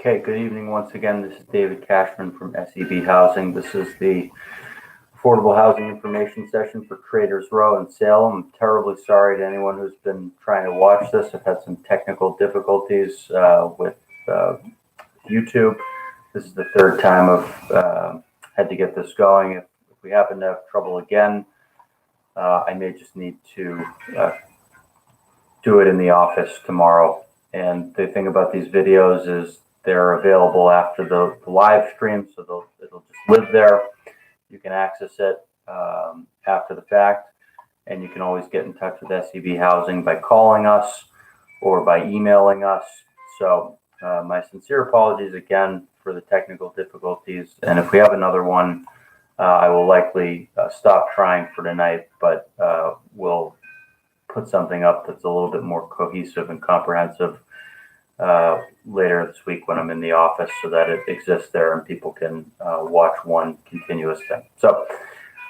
Okay, good evening once again. This is David Cashman from SEB Housing. This is the Affordable Housing Information Session for Traders Row in Salem. I'm terribly sorry to anyone who's been trying to watch this. I've had some technical difficulties with YouTube. This is the third time I've had to get this going. If we happen to have trouble again, I may just need to do it in the office tomorrow. And the thing about these videos is they're available after the live stream, so it'll just live there. You can access it after the fact, and you can always get in touch with SEB Housing by calling us or by emailing us. So my sincere apologies again for the technical difficulties, and if we have another one, I will likely stop trying for tonight, but we'll put something up that's a little bit more cohesive and comprehensive later this week when I'm in the office, so that it exists there and people can watch one continuous thing. So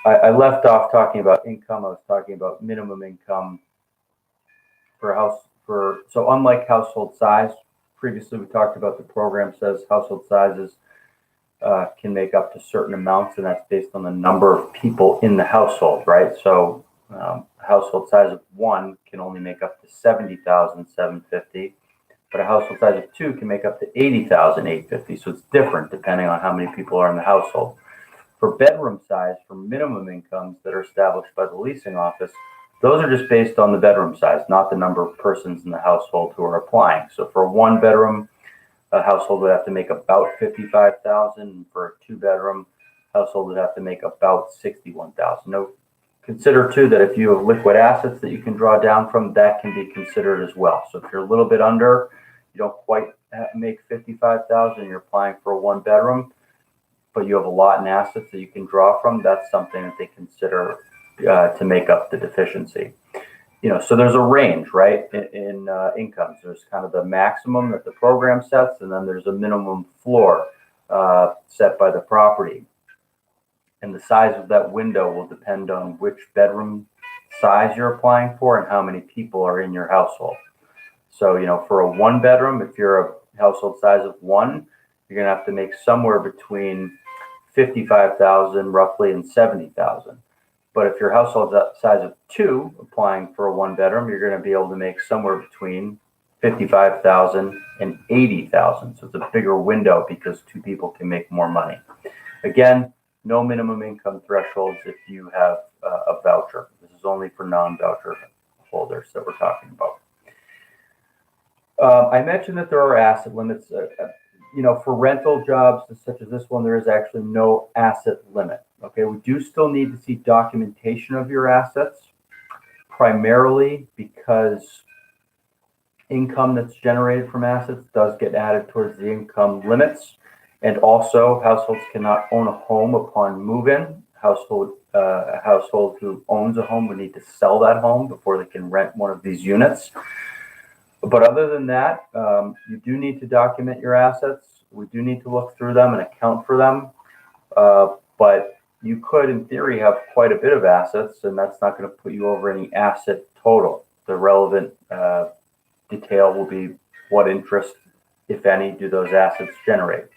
I left off talking about income. I was talking about minimum income for a house. So unlike household size, previously we talked about the program says household sizes can make up to certain amounts, and that's based on the number of people in the household, right? So a household size of 1 can only make up to $70,750. But a household size of 2 can make up to $80,850. So it's different depending on how many people are in the household. For bedroom size, for minimum incomes that are established by the leasing office, those are just based on the bedroom size, not the number of persons in the household who are applying. So for a 1-bedroom, a household would have to make about $55,000, and for a 2-bedroom household would have to make about $61,000. Now, consider too that if you have liquid assets that you can draw down from, that can be considered as well. So if you're a little bit under, you don't quite make $55,000, you're applying for a 1-bedroom, but you have a lot in assets that you can draw from, that's something that they consider to make up the deficiency. So there's a range, right, in incomes. There's kind of the maximum that the program sets, and then there's a minimum floor set by the property. And the size of that window will depend on which bedroom size you're applying for and how many people are in your household. So, for a 1-bedroom, if you're a household size of 1, you're going to have to make somewhere between $55,000 roughly and $70,000. But if your household size of 2, applying for a 1-bedroom, you're going to be able to make somewhere between $55,000 and $80,000. So it's a bigger window because 2 people can make more money. Again, no minimum income thresholds if you have a voucher. This is only for non-voucher holders that we're talking about. I mentioned that there are asset limits. For rental jobs such as this one, there is actually no asset limit. Okay, we do still need to see documentation of your assets, primarily because income that's generated from assets does get added towards the income limits. And also, households cannot own a home upon move-in. A household who owns a home would need to sell that home before they can rent one of these units. But other than that, you do need to document your assets. We do need to look through them and account for them. But you could, in theory, have quite a bit of assets, and that's not going to put you over any asset total. The relevant detail will be what interest, if any, do those assets generate.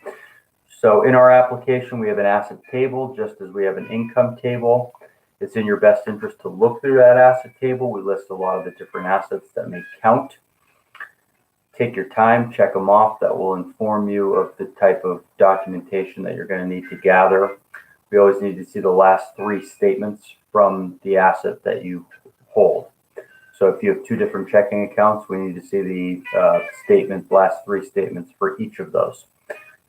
So in our application, we have an asset table, just as we have an income table. It's in your best interest to look through that asset table. We list a lot of the different assets that may count. Take your time, check them off. That will inform you of the type of documentation that you're going to need to gather. We always need to see the last 3 statements from the asset that you hold. So if you have 2 different checking accounts, we need to see the last 3 statements for each of those.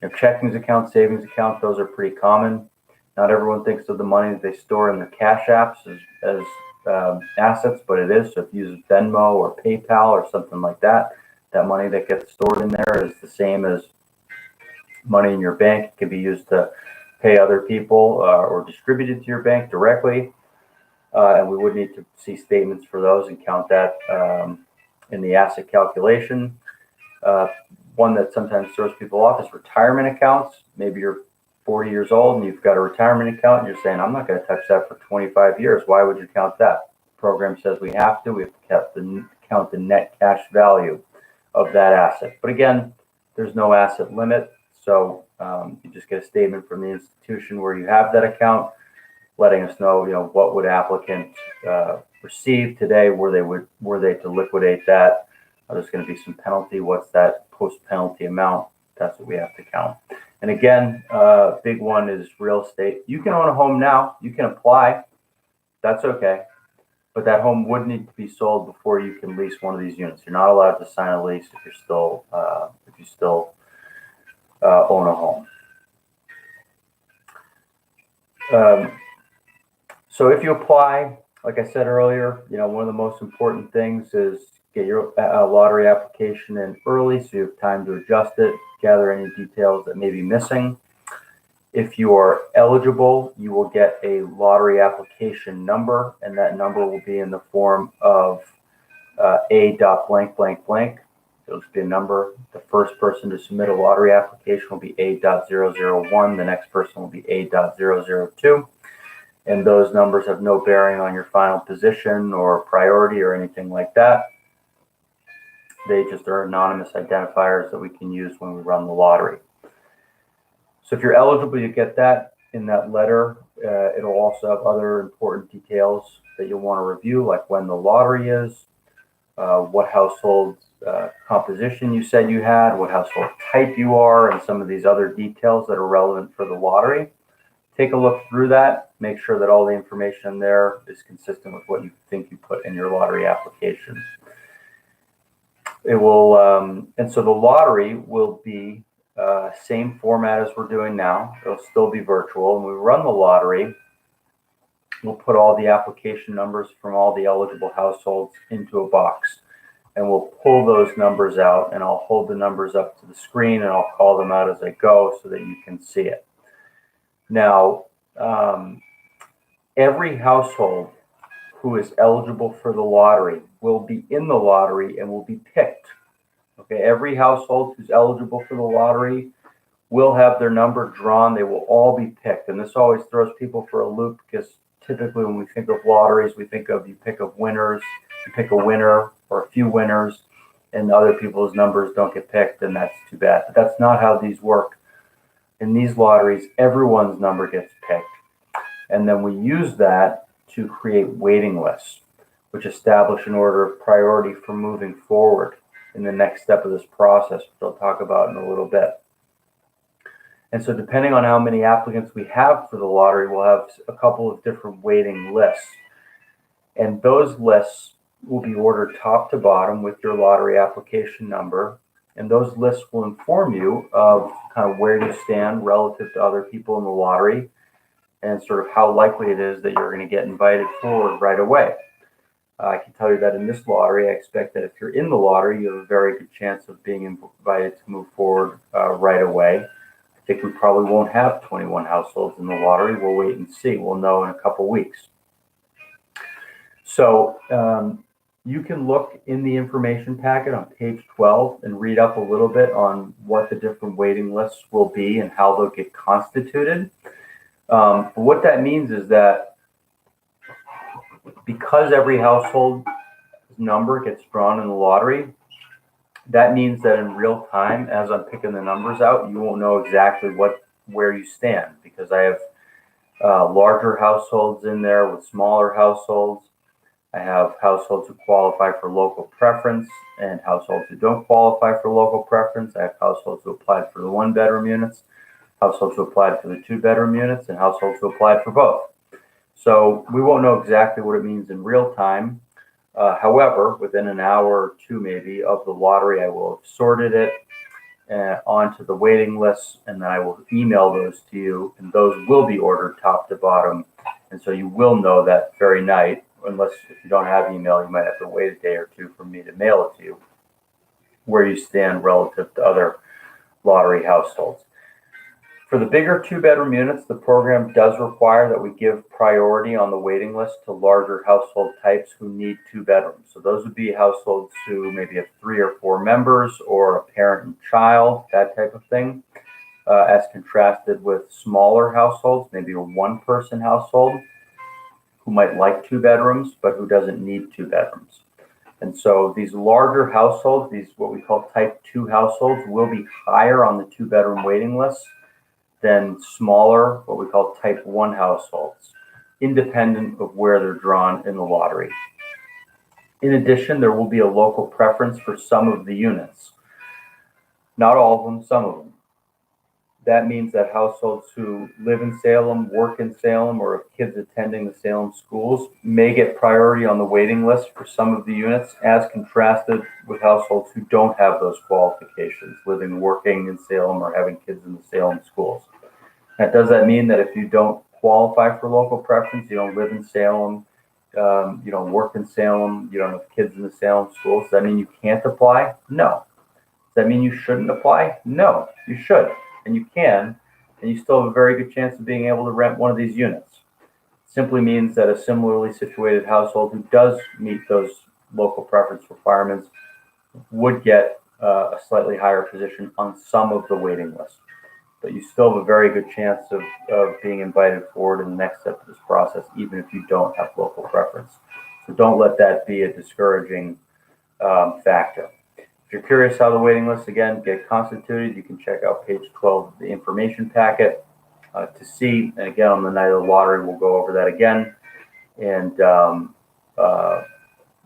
Checkings account, savings account, those are pretty common. Not everyone thinks of the money that they store in their cash apps as assets, but it is. So if you use Venmo or PayPal or something like that, that money that gets stored in there is the same as money in your bank. It can be used to pay other people or distribute it to your bank directly. And we would need to see statements for those and count that in the asset calculation. One that sometimes throws people off is retirement accounts. Maybe you're 40 years old and you've got a retirement account and you're saying, I'm not going to touch that for 25 years. Why would you count that? The program says we have to. We have to count the net cash value of that asset. But again, There's no asset limit. So you just get a statement from the institution where you have that account, letting us know, what would applicant receive today, were they to liquidate that. There's going to be some penalty. What's that post-penalty amount? That's what we have to count. And again, big one is real estate. You can own a home now. You can apply. That's okay. But that home would need to be sold before you can lease one of these units. You're not allowed to sign a lease if you still own a home. So if you apply, like I said earlier, one of the most important things is get your lottery application in early so you have time to adjust it, gather any details that may be missing. If you are eligible, you will get a lottery application number, and that number will be in the form of a dot blank blank blank. It'll just be a number. The first person to submit a lottery application will be A.001. The next person will be A.002. And those numbers have no bearing on your final position or priority or anything like that. They just are anonymous identifiers that we can use when we run the lottery. So if you're eligible, you get that in that letter. It'll also have other important details that you'll want to review, like when the lottery is, what household composition you said you had, what household type you are, and some of these other details that are relevant for the lottery. Take a look through that. Make sure that all the information there is consistent with what you think you put in your lottery application. It will, and so the lottery will be same format as we're doing now. It'll still be virtual. When we run the lottery, we'll put all the application numbers from all the eligible households into a box, and we'll pull those numbers out, and I'll hold the numbers up to the screen and I'll call them out as I go so that you can see it. Now, every household who is eligible for the lottery will be in the lottery and will be picked. Okay, every household who's eligible for the lottery will have their number drawn. They will all be picked. And this always throws people for a loop because typically when we think of lotteries, we think of you pick a winner or a few winners, and other people's numbers don't get picked, and that's too bad. But that's not how these work. In these lotteries, everyone's number gets picked. And then we use that to create waiting lists, which establish an order of priority for moving forward in the next step of this process, which I'll talk about in a little bit. And so depending on how many applicants we have for the lottery, we'll have a couple of different waiting lists. And those lists will be ordered top to bottom with your lottery application number. And those lists will inform you of kind of where you stand relative to other people in the lottery and sort of how likely it is that you're going to get invited forward right away. I can tell you that in this lottery, I expect that if you're in the lottery, you have a very good chance of being invited to move forward right away. I think we probably won't have 21 households in the lottery. We'll wait and see. We'll know in a couple weeks. So you can look in the information packet on page 12 and read up a little bit on what the different waiting lists will be and how they'll get constituted. What that means is that because every household number gets drawn in the lottery, that means that in real time, as I'm picking the numbers out, you won't know exactly where you stand, because I have larger households in there with smaller households. I have households who qualify for local preference and households who don't qualify for local preference. I have households who applied for the 1-bedroom units, households who applied for the 2-bedroom units, and households who applied for both. So we won't know exactly what it means in real time. However, within an hour or two maybe of the lottery, I will have sorted it onto the waiting lists, and then I will email those to you, and those will be ordered top to bottom. And so you will know that very night, unless if you don't have email, you might have to wait a day or two for me to mail it to you, where you stand relative to other lottery households. For the bigger 2-bedroom units, the program does require that we give priority on the waiting list to larger household types who need 2 bedrooms. So those would be households who maybe have 3 or 4 members, or a parent and child, that type of thing, as contrasted with smaller households, maybe a 1-person household who might like 2 bedrooms, but who doesn't need 2 bedrooms. And so these larger households, these what we call type 2 households, will be higher on the 2-bedroom waiting list than smaller, what we call type 1 households, independent of where they're drawn in the lottery. In addition, there will be a local preference for some of the units. Not all of them, some of them. That means that households who live in Salem, work in Salem, or have kids attending the Salem schools may get priority on the waiting list for some of the units, as contrasted with households who don't have those qualifications, living, working in Salem, or having kids in the Salem schools. Now, does that mean that if you don't qualify for local preference, you don't live in Salem, you don't work in Salem, you don't have kids in the Salem schools, does that mean you can't apply? No. Does that mean you shouldn't apply? No, you should. And you can, and you still have a very good chance of being able to rent one of these units. It simply means that a similarly situated household who does meet those local preference requirements would get a slightly higher position on some of the waiting list. But you still have a very good chance of being invited forward in the next step of this process, even if you don't have local preference. So don't let that be a discouraging factor. If you're curious how the waiting lists, again, get constituted, you can check out page 12 of the information packet to see. And again, on the night of the lottery, we'll go over that again. And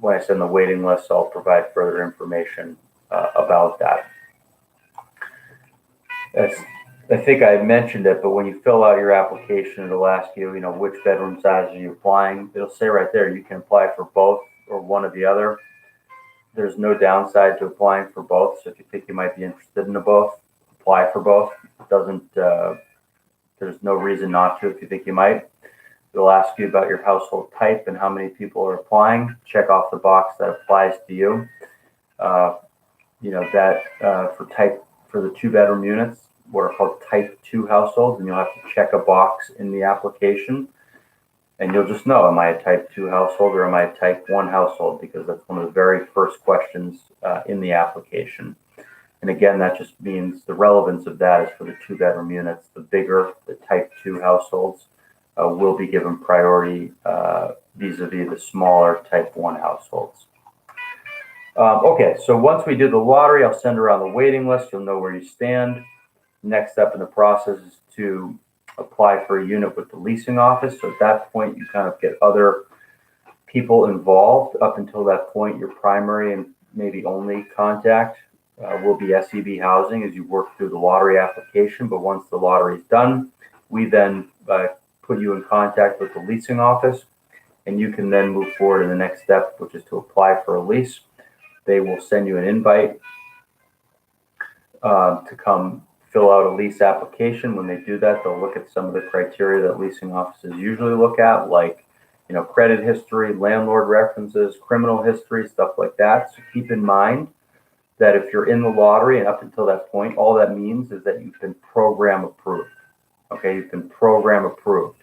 when I send the waiting list, I'll provide further information about that. I think I mentioned it, but when you fill out your application, it'll ask you, which bedroom size are you applying? It'll say right there, you can apply for both or one or the other. There's no downside to applying for both. So if you think you might be interested in the both, apply for both. There's no reason not to if you think you might. It'll ask you about your household type and how many people are applying. Check off the box that applies to you. For the 2-bedroom units, what are called type 2 households, and you'll have to check a box in the application. And you'll just know, am I a type 2 household or am I a type 1 household? Because that's one of the very first questions in the application. And again, that just means the relevance of that is for the 2-bedroom units. The bigger, the type 2 households will be given priority vis-a-vis the smaller type 1 households. Okay, so once we do the lottery, I'll send around the waiting list. You'll know where you stand. Next step in the process is to apply for a unit with the leasing office. So at that point, you kind of get other people involved. Up until that point, your primary and maybe only contact will be SEB Housing as you work through the lottery application. But once the lottery is done, we then put you in contact with the leasing office, and you can then move forward in the next step, which is to apply for a lease. They will send you an invite to come fill out a lease application. When they do that, they'll look at some of the criteria that leasing offices usually look at, like credit history, landlord references, criminal history, stuff like that. So keep in mind that if you're in the lottery and up until that point, all that means is that you've been program approved. Okay, you've been program approved.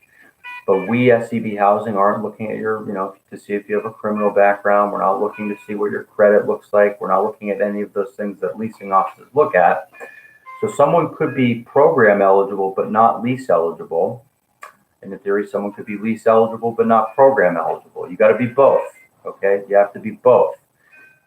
But we, SEB Housing, aren't looking at your, to see if you have a criminal background. We're not looking to see what your credit looks like. We're not looking at any of those things that leasing offices look at. So someone could be program eligible but not lease eligible. And in theory, someone could be lease eligible but not program eligible. You got to be both. Okay, you have to be both.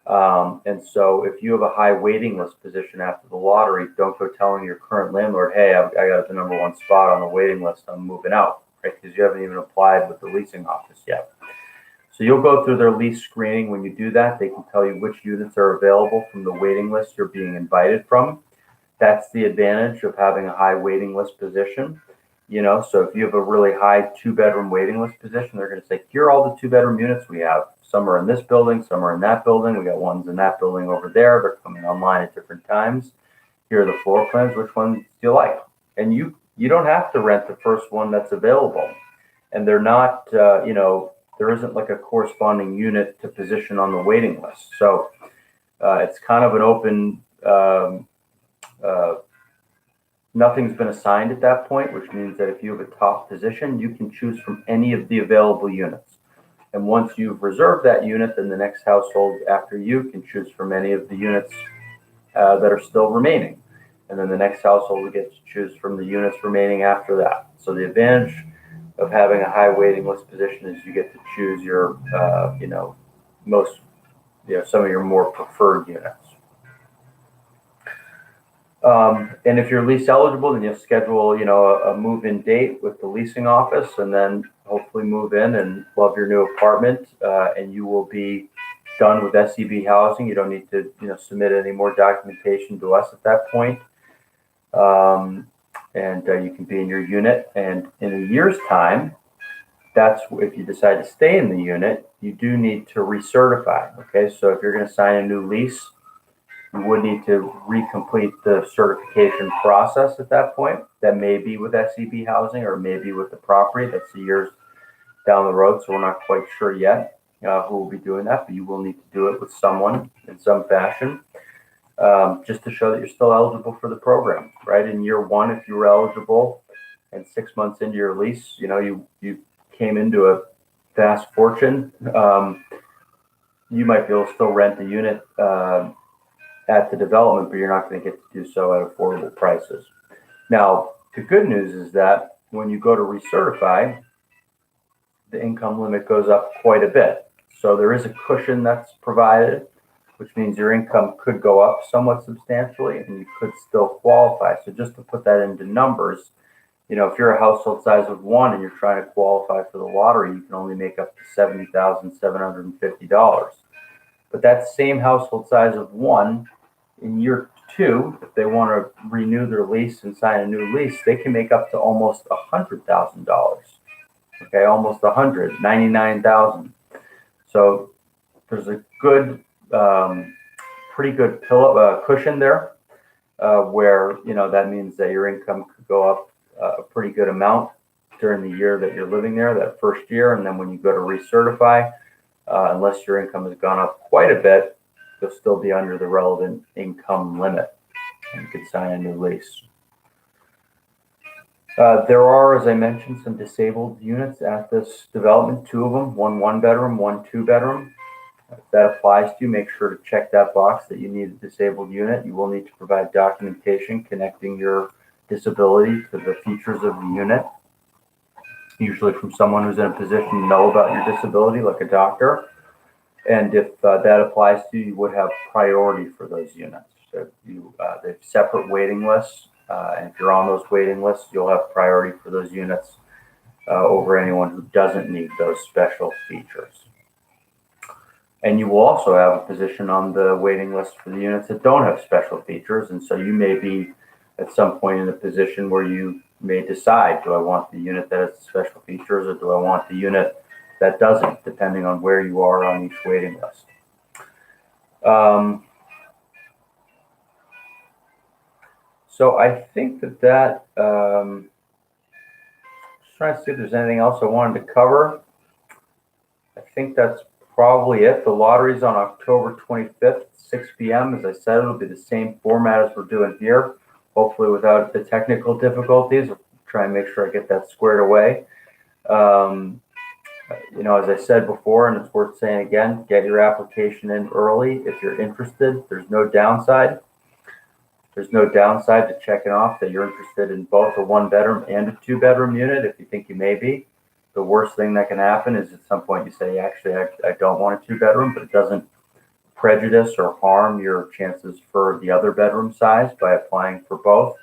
And so if you have a high waiting list position after the lottery, don't go telling your current landlord, hey, I got the number 1 spot on the waiting list, I'm moving out, right? Because you haven't even applied with the leasing office yet. So you'll go through their lease screening. When you do that, they can tell you which units are available from the waiting list you're being invited from. That's the advantage of having a high waiting list position. So if you have a really high 2-bedroom waiting list position, they're going to say, here are all the 2-bedroom units we have. Some are in this building, some are in that building. We got ones in that building over there. They're coming online at different times. Here are the floor plans. Which ones do you like? And you don't have to rent the first one that's available. And they're not, there isn't like a corresponding unit to position on the waiting list. So it's kind of an open, nothing's been assigned at that point, which means that if you have a top position, you can choose from any of the available units. And once you've reserved that unit, then the next household after you can choose from any of the units that are still remaining. And then the next household will get to choose from the units remaining after that. So the advantage of having a high waiting list position is you get to choose your, most some of your more preferred units. And if you're lease eligible, then you'll schedule, a move-in date with the leasing office, and then hopefully move in and love your new apartment. And you will be done with SEB housing. You don't need to, submit any more documentation to us at that point. And you can be in your unit. And in a year's time, that's if you decide to stay in the unit, you do need to recertify. Okay, so if you're going to sign a new lease, you would need to recomplete the certification process at that point. That may be with SEB housing or maybe with the property. That's years down the road, so we're not quite sure yet who will be doing that, but you will need to do it with someone in some fashion, just to show that you're still eligible for the program, right? In year one, if you were eligible and 6 months into your lease, you came into a vast fortune, you might be able to still rent the unit at the development, but you're not going to get to do so at affordable prices. Now, the good news is that when you go to recertify, the income limit goes up quite a bit. So there is a cushion that's provided, which means your income could go up somewhat substantially and you could still qualify. So just to put that into numbers, if you're a household size of 1 and you're trying to qualify for the lottery, you can only make up to $70,750. But that same household size of 1, in year 2, if they want to renew their lease and sign a new lease, they can make up to almost $100,000. Okay, almost $199,000. So there's a good, pretty good cushion there, where that means that your income could go up a pretty good amount during the year that you're living there, that first year, and then when you go to recertify, unless your income has gone up quite a bit, you'll still be under the relevant income limit, and you could sign a new lease. There are, as I mentioned, some disabled units at this development, 2 of them, one 1-bedroom, one 2-bedroom. If that applies to you, make sure to check that box that you need a disabled unit. You will need to provide documentation connecting your disability to the features of the unit, usually from someone who's in a position to know about your disability, like a doctor. And if that applies to you, you would have priority for those units. So they have separate waiting lists, and if you're on those waiting lists, you'll have priority for those units over anyone who doesn't need those special features. And you will also have a position on the waiting list for the units that don't have special features, and so you may be at some point in a position where you may decide, do I want the unit that has special features or do I want the unit that doesn't, depending on where you are on each waiting list. So I think that just trying to see if there's anything else I wanted to cover. I think that's probably it. The lottery's on October 25th, 6 p.m. As I said, it'll be the same format as we're doing here, hopefully without the technical difficulties. I'll try and make sure I get that squared away. As I said before, and it's worth saying again, get your application in early if you're interested. There's no downside. There's no downside to checking off that you're interested in both a 1-bedroom and a 2-bedroom unit if you think you may be. The worst thing that can happen is at some point you say, actually, I don't want a 2-bedroom, but it doesn't prejudice or harm your chances for the other bedroom size by applying for both.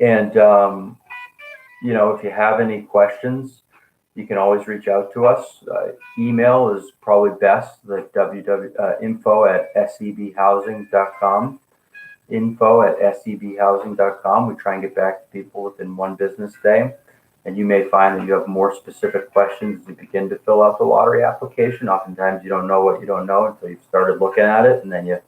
And, if you have any questions, you can always reach out to us. Email is probably best, like info@sebhousing.com. info@sebhousing.com. We try and get back to people within 1 business day. And you may find that you have more specific questions as you begin to fill out the lottery application. Oftentimes you don't know what you don't know until you've started looking at it, and then you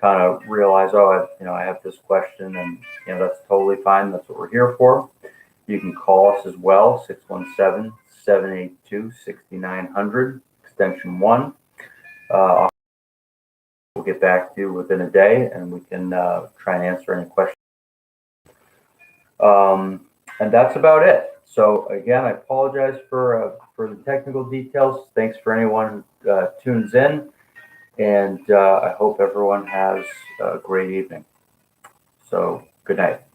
kind of realize, I have this question, and that's totally fine. That's what we're here for. You can call us as well, 617-782-6900, extension 1. We'll get back to you within a day, and we can try and answer any questions. And that's about it. So again, I apologize for the technical details. Thanks for anyone who tunes in, and I hope everyone has a great evening. So good night.